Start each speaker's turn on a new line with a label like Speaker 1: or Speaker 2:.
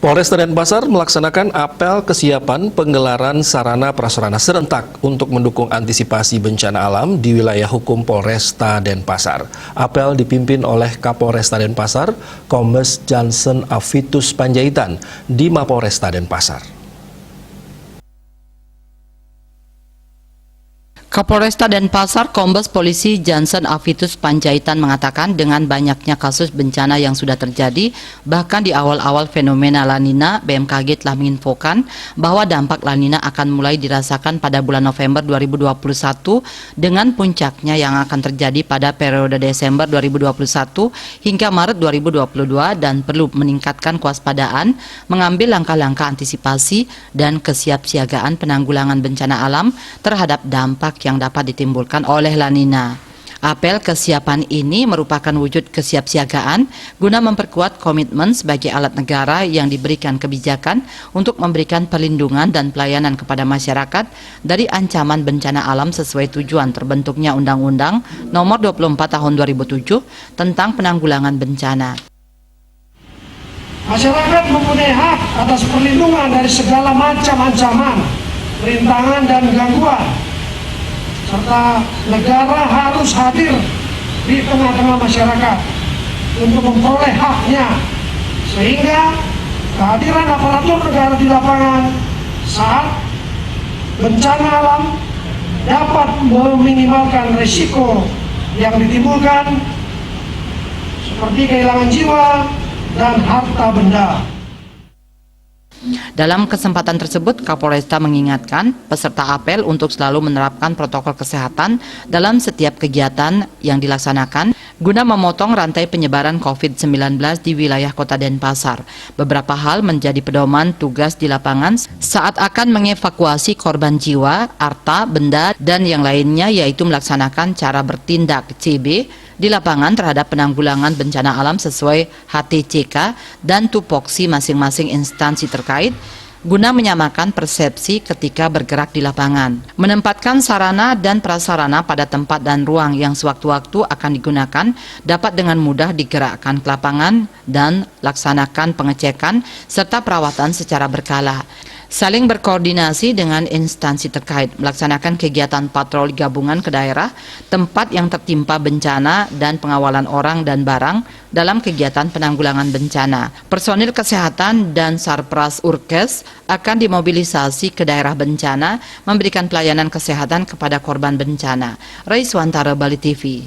Speaker 1: Polresta Denpasar melaksanakan apel kesiapan penggelaran sarana prasarana serentak untuk mendukung antisipasi bencana alam di wilayah hukum Polresta Denpasar. Apel dipimpin oleh Kapolresta Denpasar, Kombes Jansen Afitus Panjaitan di Mapolresta Denpasar.
Speaker 2: Kapolresta Denpasar, Kombes Polisi Jansen Afitus Panjaitan mengatakan dengan banyaknya kasus bencana yang sudah terjadi, bahkan di awal-awal fenomena La Nina, BMKG telah menginfokan bahwa dampak La Nina akan mulai dirasakan pada bulan November 2021 dengan puncaknya yang akan terjadi pada periode Desember 2021 hingga Maret 2022 dan perlu meningkatkan kewaspadaan, mengambil langkah-langkah antisipasi dan kesiapsiagaan penanggulangan bencana alam terhadap dampak yang dapat ditimbulkan oleh La Nina. Apel kesiapan ini merupakan wujud kesiapsiagaan guna memperkuat komitmen sebagai alat negara yang diberikan kebijakan untuk memberikan perlindungan dan pelayanan kepada masyarakat dari ancaman bencana alam sesuai tujuan terbentuknya Undang-Undang Nomor 24 Tahun 2007 tentang penanggulangan bencana.
Speaker 3: Masyarakat mempunyai hak atas perlindungan dari segala macam ancaman, rintangan dan gangguan, serta negara harus hadir di tengah-tengah masyarakat untuk memperoleh haknya, sehingga kehadiran aparatur negara di lapangan saat bencana alam dapat meminimalkan risiko yang ditimbulkan seperti kehilangan jiwa dan harta benda.
Speaker 2: Dalam kesempatan tersebut, Kapolresta mengingatkan peserta apel untuk selalu menerapkan protokol kesehatan dalam setiap kegiatan yang dilaksanakan guna memotong rantai penyebaran COVID-19 di wilayah Kota Denpasar. Beberapa hal menjadi pedoman tugas di lapangan saat akan mengevakuasi korban jiwa, harta, benda, dan yang lainnya, yaitu melaksanakan cara bertindak CB di lapangan terhadap penanggulangan bencana alam sesuai HTCK dan tupoksi masing-masing instansi terkait guna menyamakan persepsi ketika bergerak di lapangan. Menempatkan sarana dan prasarana pada tempat dan ruang yang sewaktu-waktu akan digunakan dapat dengan mudah digerakkan ke lapangan dan laksanakan pengecekan serta perawatan secara berkala. Saling berkoordinasi dengan instansi terkait, melaksanakan kegiatan patroli gabungan ke daerah, tempat yang tertimpa bencana dan pengawalan orang dan barang dalam kegiatan penanggulangan bencana. Personil kesehatan dan Sarpras Urkes akan dimobilisasi ke daerah bencana, memberikan pelayanan kesehatan kepada korban bencana. Raiswantara, Bali TV.